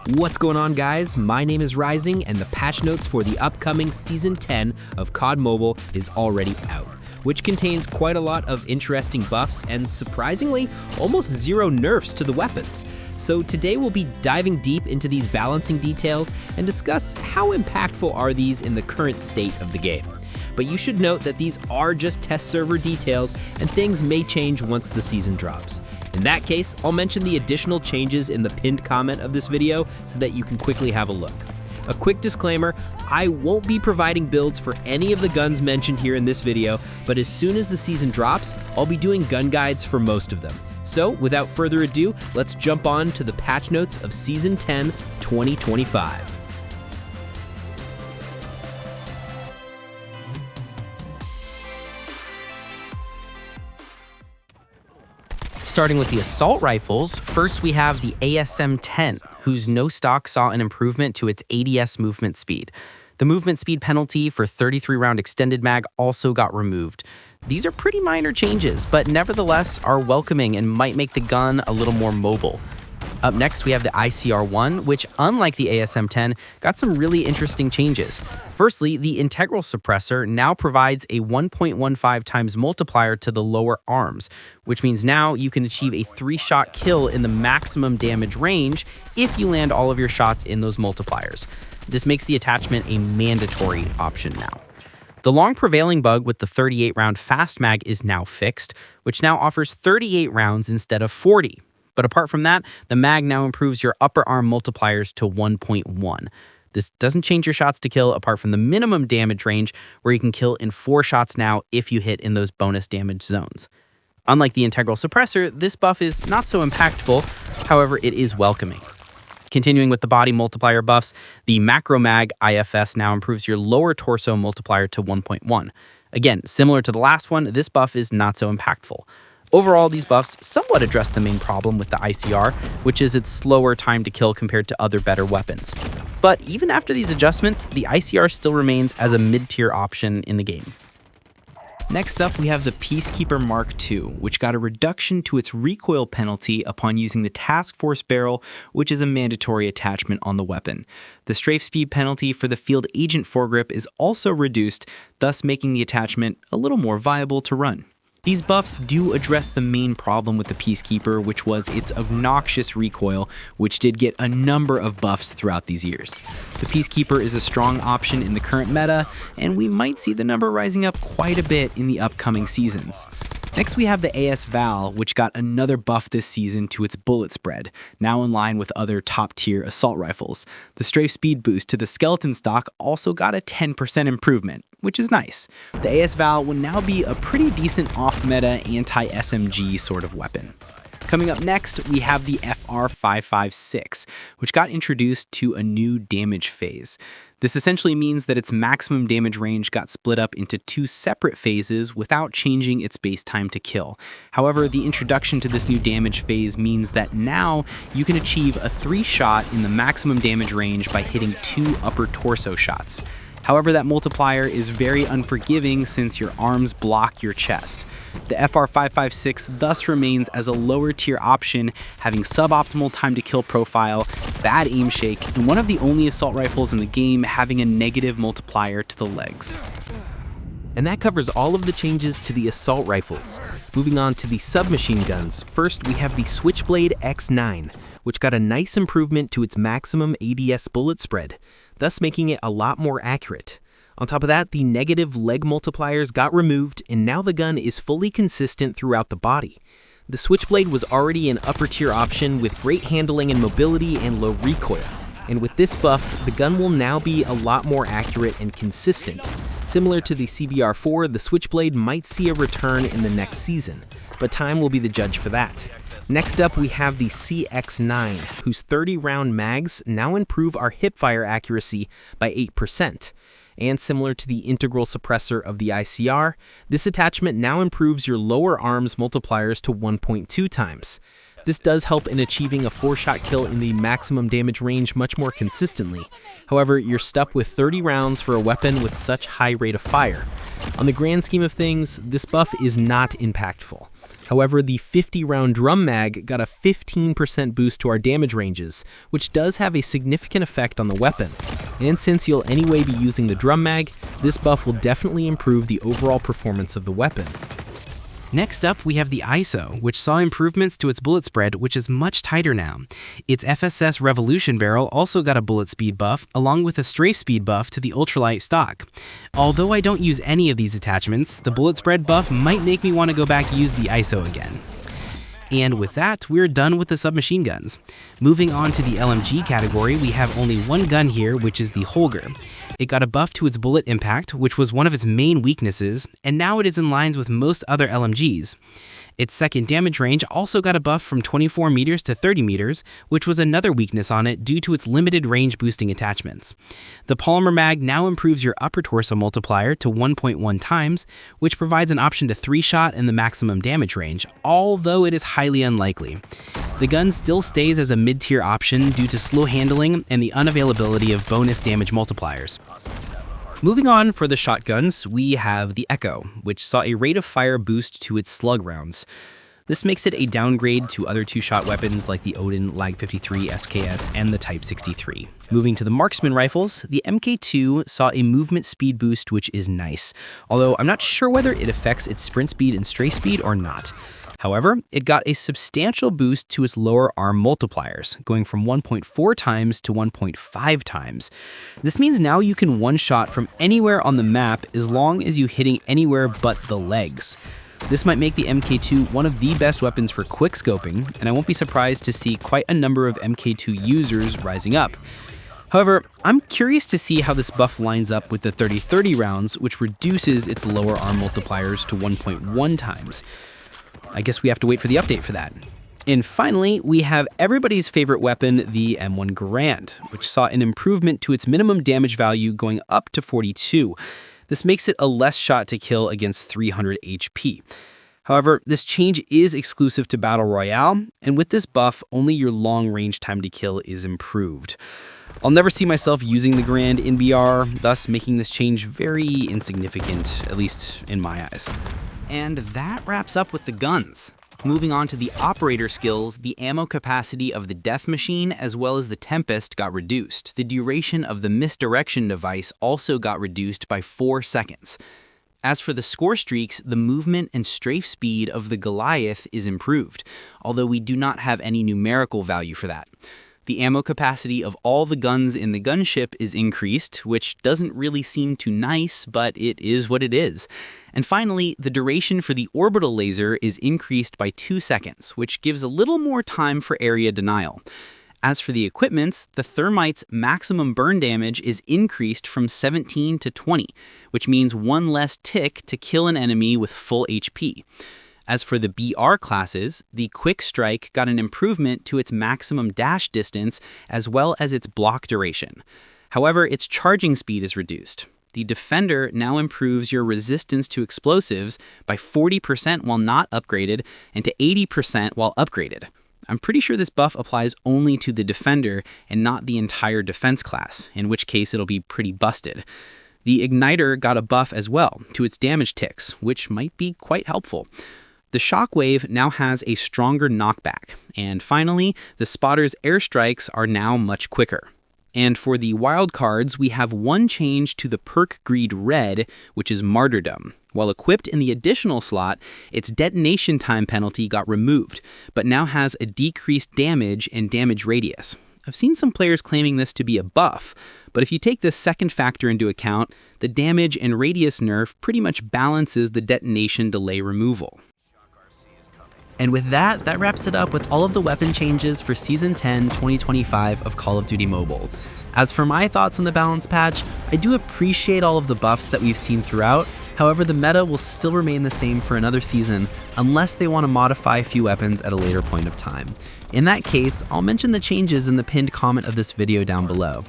What's going on, guys? My name is Rising, and the patch notes for the upcoming Season 10 of COD Mobile is already out, which contains quite a lot of interesting buffs and, surprisingly, almost zero nerfs to the weapons. So today we'll be diving deep into these balancing details and discuss how impactful are these in the current state of the game. But you should note that these are just test server details and things may change once the season drops. In that case, I'll mention the additional changes in the pinned comment of this video so that you can quickly have a look. A quick disclaimer, I won't be providing builds for any of the guns mentioned here in this video, but as soon as the season drops, I'll be doing gun guides for most of them. So without further ado, let's jump on to the patch notes of Season 10, 2025. Starting with the assault rifles, first we have the ASM-10, whose no stock saw an improvement to its ADS movement speed. The movement speed penalty for 33-round extended mag also got removed. These are pretty minor changes, but nevertheless are welcoming and might make the gun a little more mobile. Up next, we have the ICR-1, which, unlike the ASM-10, got some really interesting changes. Firstly, the integral suppressor now provides a 1.15 times multiplier to the lower arms, which means now you can achieve a 3-shot kill in the maximum damage range if you land all of your shots in those multipliers. This makes the attachment a mandatory option now. The long prevailing bug with the 38-round fast mag is now fixed, which now offers 38 rounds instead of 40. But apart from that, the mag now improves your upper arm multipliers to 1.1. This doesn't change your shots to kill apart from the minimum damage range, where you can kill in 4 shots now if you hit in those bonus damage zones. Unlike the integral suppressor, this buff is not so impactful, however it is welcoming. Continuing with the body multiplier buffs, the macro mag IFS now improves your lower torso multiplier to 1.1. Again, similar to the last one, this buff is not so impactful. Overall, these buffs somewhat address the main problem with the ICR, which is its slower time to kill compared to other better weapons. But even after these adjustments, the ICR still remains as a mid-tier option in the game. Next up, we have the Peacekeeper Mark II, which got a reduction to its recoil penalty upon using the Task Force barrel, which is a mandatory attachment on the weapon. The strafe speed penalty for the Field Agent foregrip is also reduced, thus making the attachment a little more viable to run. These buffs do address the main problem with the Peacekeeper, which was its obnoxious recoil, which did get a number of buffs throughout these years. The Peacekeeper is a strong option in the current meta, and we might see the number rising up quite a bit in the upcoming seasons. Next, we have the AS Val, which got another buff this season to its bullet spread, now in line with other top-tier assault rifles. The strafe speed boost to the skeleton stock also got a 10% improvement, which is nice. The AS Val will now be a pretty decent off-meta anti-SMG sort of weapon. Coming up next, we have the FR556, which got introduced to a new damage phase. This essentially means that its maximum damage range got split up into 2 separate phases without changing its base time to kill. However, the introduction to this new damage phase means that now you can achieve a 3-shot in the maximum damage range by hitting 2 upper torso shots. However, that multiplier is very unforgiving since your arms block your chest. The FR556 thus remains as a lower tier option, having suboptimal time to kill profile, bad aim shake, and one of the only assault rifles in the game having a negative multiplier to the legs. And that covers all of the changes to the assault rifles. Moving on to the submachine guns, first we have the Switchblade X9, which got a nice improvement to its maximum ADS bullet spread, thus making it a lot more accurate. On top of that, the negative leg multipliers got removed, and now the gun is fully consistent throughout the body. The Switchblade was already an upper tier option with great handling and mobility and low recoil. And with this buff, the gun will now be a lot more accurate and consistent. Similar to the CBR4, the Switchblade might see a return in the next season, but time will be the judge for that. Next up, we have the CX9, whose 30-round mags now improve our hipfire accuracy by 8%. And similar to the integral suppressor of the ICR, this attachment now improves your lower arms multipliers to 1.2 times. This does help in achieving a 4-shot kill in the maximum damage range much more consistently. However, you're stuck with 30 rounds for a weapon with such high rate of fire. On the grand scheme of things, this buff is not impactful. However, the 50-round drum mag got a 15% boost to our damage ranges, which does have a significant effect on the weapon. And since you'll anyway be using the drum mag, this buff will definitely improve the overall performance of the weapon. Next up, we have the ISO, which saw improvements to its bullet spread, which is much tighter now. Its FSS Revolution barrel also got a bullet speed buff, along with a strafe speed buff to the ultralight stock. Although I don't use any of these attachments, the bullet spread buff might make me want to go back and use the ISO again. And with that, we're done with the submachine guns. Moving on to the LMG category, we have only one gun here, which is the Holger. It got a buff to its bullet impact, which was one of its main weaknesses, and now it is in lines with most other LMGs. Its second damage range also got a buff from 24 meters to 30 meters, which was another weakness on it due to its limited range boosting attachments. The polymer mag now improves your upper torso multiplier to 1.1 times, which provides an option to 3-shot in the maximum damage range, although it is highly unlikely. The gun still stays as a mid-tier option due to slow handling and the unavailability of bonus damage multipliers. Moving on for the shotguns, we have the Echo, which saw a rate of fire boost to its slug rounds. This makes it a downgrade to other two-shot weapons like the Odin Lag 53 SKS and the Type 63. Moving to the Marksman rifles, the MK2 saw a movement speed boost, which is nice, although I'm not sure whether it affects its sprint speed and strafe speed or not. However, it got a substantial boost to its lower arm multipliers, going from 1.4 times to 1.5 times. This means now you can one-shot from anywhere on the map as long as you're hitting anywhere but the legs. This might make the MK2 one of the best weapons for quick scoping, and I won't be surprised to see quite a number of MK2 users rising up. However, I'm curious to see how this buff lines up with the 30-30 rounds, which reduces its lower arm multipliers to 1.1 times. I guess we have to wait for the update for that. And finally, we have everybody's favorite weapon, the M1 Garand, which saw an improvement to its minimum damage value going up to 42. This makes it a less shot to kill against 300 HP. However, this change is exclusive to Battle Royale, and with this buff, only your long-range time to kill is improved. I'll never see myself using the Garand in BR, thus making this change very insignificant, at least in my eyes. And that wraps up with the guns. Moving on to the operator skills, the ammo capacity of the Death Machine as well as the Tempest got reduced. The duration of the misdirection device also got reduced by 4 seconds. As for the Scorestreaks, the movement and strafe speed of the Goliath is improved, although we do not have any numerical value for that. The ammo capacity of all the guns in the gunship is increased, which doesn't really seem too nice, but it is what it is. And finally, the duration for the orbital laser is increased by 2 seconds, which gives a little more time for area denial. As for the equipment, the Thermite's maximum burn damage is increased from 17 to 20, which means 1 less tick to kill an enemy with full HP. As for the BR classes, the Quick Strike got an improvement to its maximum dash distance as well as its block duration. However, its charging speed is reduced. The Defender now improves your resistance to explosives by 40% while not upgraded and to 80% while upgraded. I'm pretty sure this buff applies only to the Defender and not the entire defense class, in which case it'll be pretty busted. The Igniter got a buff as well to its damage ticks, which might be quite helpful. The Shockwave now has a stronger knockback, and finally, the Spotter's airstrikes are now much quicker. And for the wild cards, we have one change to the perk greed red, which is Martyrdom. While equipped in the additional slot, its detonation time penalty got removed, but now has a decreased damage and damage radius. I've seen some players claiming this to be a buff, but if you take this second factor into account, the damage and radius nerf pretty much balances the detonation delay removal. And with that wraps it up with all of the weapon changes for Season 10 2025 of Call of Duty Mobile. As for my thoughts on the balance patch, I do appreciate all of the buffs that we've seen throughout. However, the meta will still remain the same for another season unless they want to modify a few weapons at a later point of time. In that case, I'll mention the changes in the pinned comment of this video down below.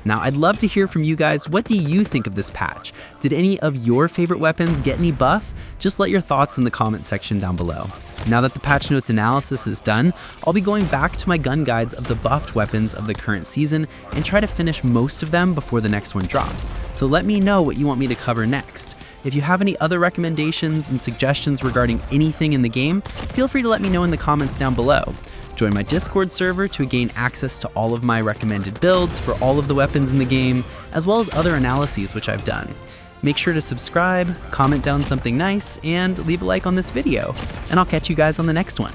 Now, I'd love to hear from you guys. What do you think of this patch? Did any of your favorite weapons get any buff? Just let your thoughts in the comment section down below. Now that the patch notes analysis is done, I'll be going back to my gun guides of the buffed weapons of the current season and try to finish most of them before the next one drops. So let me know what you want me to cover next. If you have any other recommendations and suggestions regarding anything in the game, feel free to let me know in the comments down below. Join my Discord server to gain access to all of my recommended builds for all of the weapons in the game, as well as other analyses which I've done. Make sure to subscribe, comment down something nice, and leave a like on this video. And I'll catch you guys on the next one.